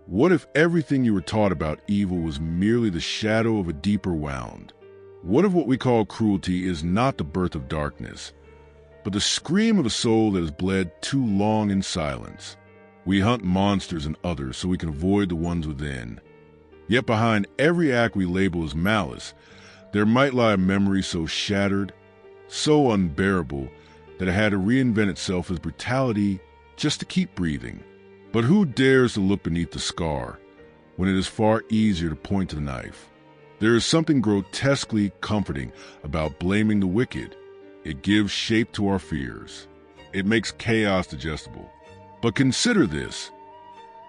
What if everything you were taught about evil was merely the shadow of a deeper wound? What if what we call cruelty is not the birth of darkness, but the scream of a soul that has bled too long in silence? We hunt monsters and others so we can avoid the ones within. Yet behind every act we label as malice, there might lie a memory so shattered, so unbearable, that it had to reinvent itself as brutality just to keep breathing. But who dares to look beneath the scar when it is far easier to point to the knife? There is something grotesquely comforting about blaming the wicked. It gives shape to our fears. It makes chaos digestible. But consider this.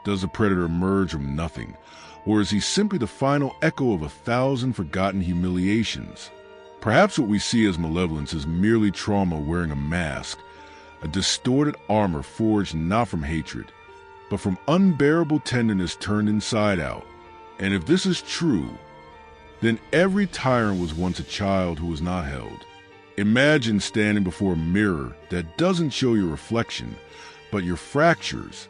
Does the predator emerge from nothing, or is he simply the final echo of 1,000 forgotten humiliations? Perhaps what we see as malevolence is merely trauma wearing a mask, a distorted armor forged not from hatred, but from unbearable tenderness turned inside out. And if this is true, then every tyrant was once a child who was not held. Imagine standing before a mirror that doesn't show your reflection, but your fractures.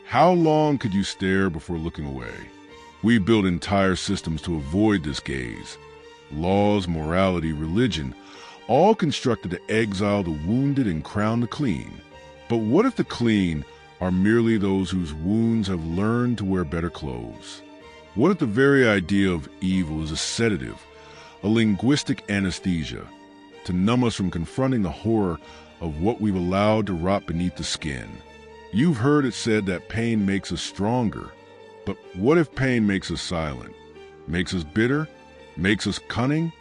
How long could you stare before looking away? We built entire systems to avoid this gaze. Laws, morality, religion, all constructed to exile the wounded and crown the clean. But what if the clean are merely those whose wounds have learned to wear better clothes? What if the very idea of evil is a sedative, a linguistic anesthesia, to numb us from confronting the horror of what we've allowed to rot beneath the skin? You've heard it said that pain makes us stronger, but what if pain makes us silent, makes us bitter, makes us cunning?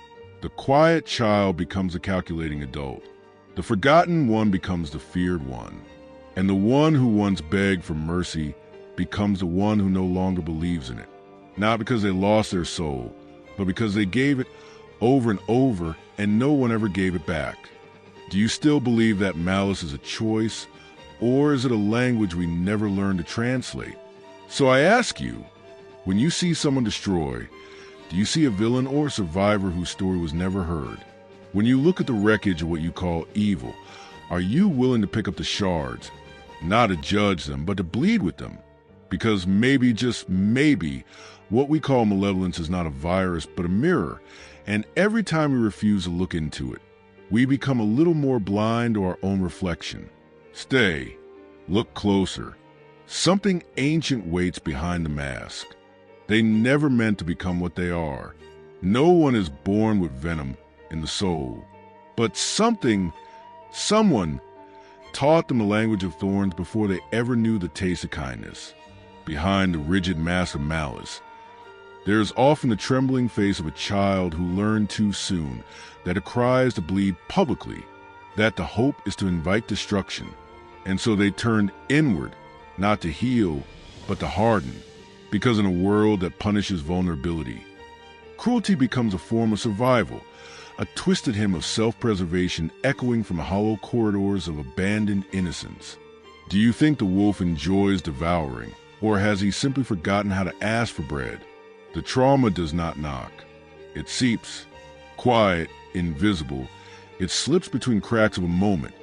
The quiet child becomes a calculating adult. The forgotten one becomes the feared one. And the one who once begged for mercy becomes the one who no longer believes in it. Not because they lost their soul, but because they gave it over and over and no one ever gave it back. Do you still believe that malice is a choice, or is it a language we never learned to translate? So I ask you, when you see someone destroy, do you see a villain or a survivor whose story was never heard? When you look at the wreckage of what you call evil, are you willing to pick up the shards, not to judge them, but to bleed with them? Because maybe, just maybe, what we call malevolence is not a virus, but a mirror, and every time we refuse to look into it, we become a little more blind to our own reflection. Stay. Look closer. Something ancient waits behind the mask. They never meant to become what they are. No one is born with venom in the soul. But someone taught them the language of thorns before they ever knew the taste of kindness. Behind the rigid mask of malice, there is often the trembling face of a child who learned too soon that a cry is to bleed publicly, that the hope is to invite destruction. And so they turned inward, not to heal, but to harden. Because in a world that punishes vulnerability, cruelty becomes a form of survival, a twisted hymn of self-preservation echoing from the hollow corridors of abandoned innocence. Do you think the wolf enjoys devouring, or has he simply forgotten how to ask for bread? The trauma does not knock. It seeps, quiet, invisible. It slips between cracks of a moment,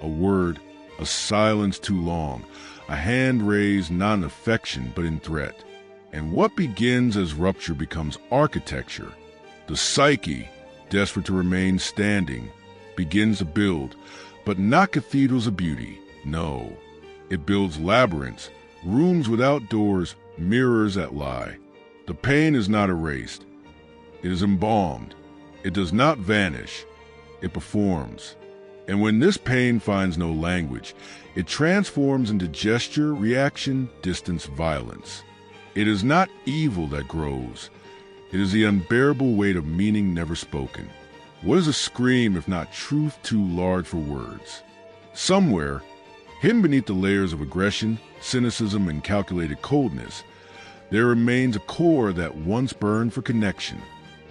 a word, a silence too long, a hand raised not in affection but in threat. And what begins as rupture becomes architecture. The psyche, desperate to remain standing, begins to build, but not cathedrals of beauty. No, it builds labyrinths, rooms without doors, mirrors that lie. The pain is not erased. It is embalmed. It does not vanish. It performs. And when this pain finds no language, it transforms into gesture, reaction, distance, violence. It is not evil that grows. It is the unbearable weight of meaning never spoken. What is a scream if not truth too large for words? Somewhere, hidden beneath the layers of aggression, cynicism, and calculated coldness, there remains a core that once burned for connection.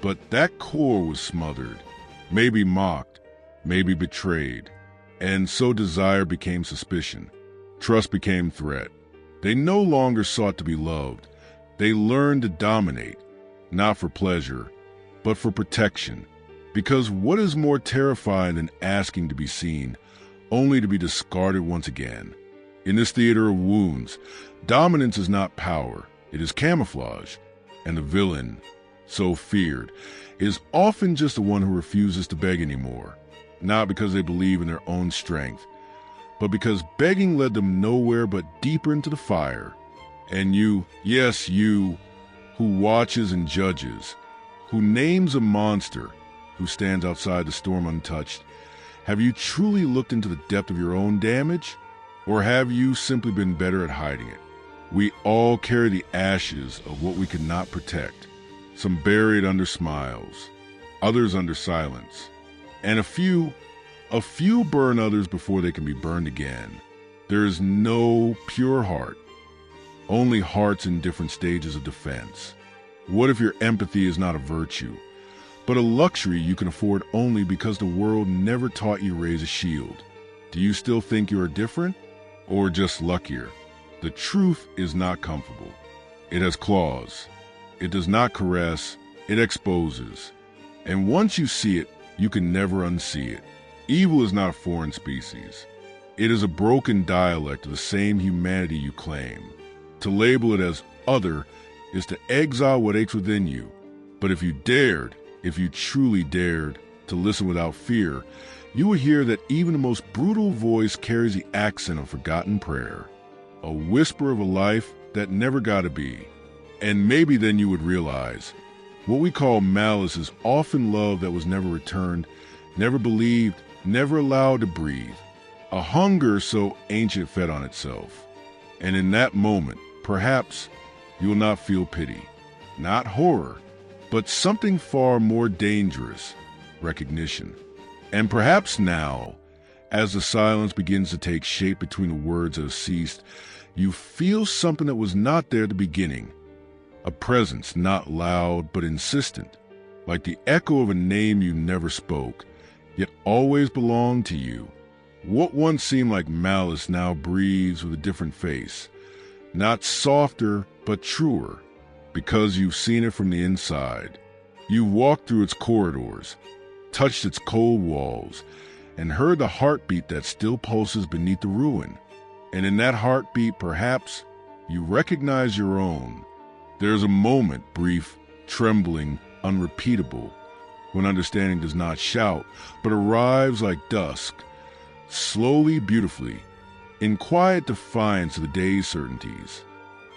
But that core was smothered, maybe mocked, maybe betrayed. And so desire became suspicion. Trust became threat. They no longer sought to be loved. They learned to dominate, not for pleasure, but for protection. Because what is more terrifying than asking to be seen, only to be discarded once again? In this theater of wounds, dominance is not power. It is camouflage, and the villain, so feared, is often just the one who refuses to beg anymore, not because they believe in their own strength, but because begging led them nowhere but deeper into the fire. And you, yes, you, who watches and judges, who names a monster, who stands outside the storm untouched, have you truly looked into the depth of your own damage? Or have you simply been better at hiding it? We all carry the ashes of what we could not protect, some buried under smiles, others under silence, and a few burn others before they can be burned again. There is no pure heart, only hearts in different stages of defense. What if your empathy is not a virtue, but a luxury you can afford only because the world never taught you to raise a shield? Do you still think you are different, or just luckier? The truth is not comfortable. It has claws. It does not caress, it exposes. And once you see it, you can never unsee it. Evil is not a foreign species. It is a broken dialect of the same humanity you claim. To label it as other is to exile what aches within you. But if you truly dared, to listen without fear, you would hear that even the most brutal voice carries the accent of forgotten prayer, a whisper of a life that never got to be. And maybe then you would realize what we call malice is often love that was never returned, never believed, never allowed to breathe, a hunger so ancient fed on itself. And in that moment, perhaps you will not feel pity, not horror, but something far more dangerous, recognition. And perhaps now, as the silence begins to take shape between the words that have ceased, you feel something that was not there at the beginning, a presence not loud but insistent, like the echo of a name you never spoke, yet always belonged to you. What once seemed like malice now breathes with a different face, not softer but truer, because you've seen it from the inside. You walked through its corridors, touched its cold walls, and heard the heartbeat that still pulses beneath the ruin. And in that heartbeat, perhaps, you recognize your own. There's a moment, brief, trembling, unrepeatable, when understanding does not shout, but arrives like dusk, slowly, beautifully, in quiet defiance of the day's certainties.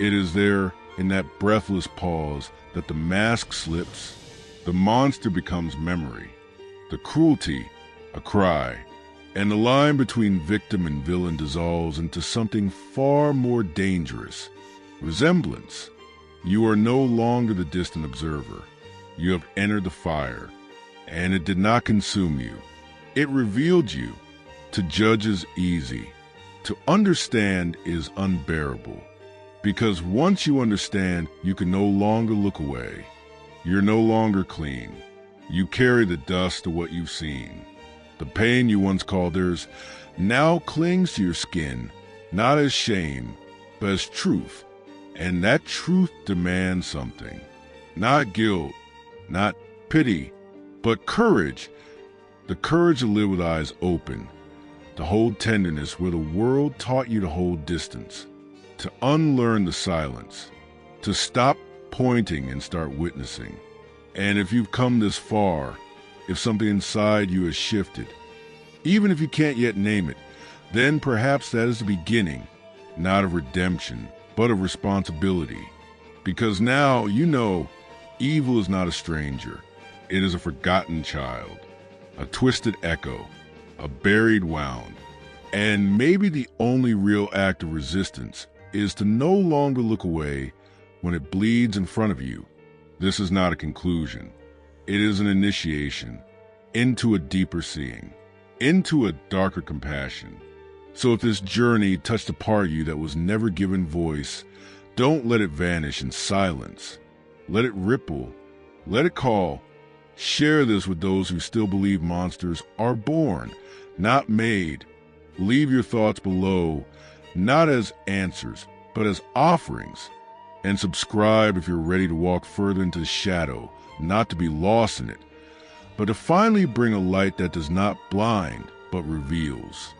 It is there, in that breathless pause, that the mask slips, the monster becomes memory, the cruelty, a cry, and the line between victim and villain dissolves into something far more dangerous, resemblance. You are no longer the distant observer. You have entered the fire, and it did not consume you. It revealed you. To judge is easy. To understand is unbearable. Because once you understand, you can no longer look away. You're no longer clean. You carry the dust of what you've seen. The pain you once called theirs now clings to your skin, not as shame, but as truth. And that truth demands something. Not guilt, not pity, but courage. The courage to live with eyes open, to hold tenderness where the world taught you to hold distance, to unlearn the silence, to stop pointing and start witnessing. And if you've come this far, if something inside you has shifted, even if you can't yet name it, then perhaps that is the beginning, not of redemption, but of responsibility. Because now you know evil is not a stranger. It is a forgotten child, a twisted echo, a buried wound. And maybe the only real act of resistance is to no longer look away when it bleeds in front of you. This is not a conclusion. It is an initiation into a deeper seeing, into a darker compassion. So if this journey touched a part of you that was never given voice, don't let it vanish in silence. Let it ripple. Let it call. Share this with those who still believe monsters are born, not made. Leave your thoughts below, not as answers, but as offerings. And subscribe if you're ready to walk further into the shadow, not to be lost in it, but to finally bring a light that does not blind, but reveals.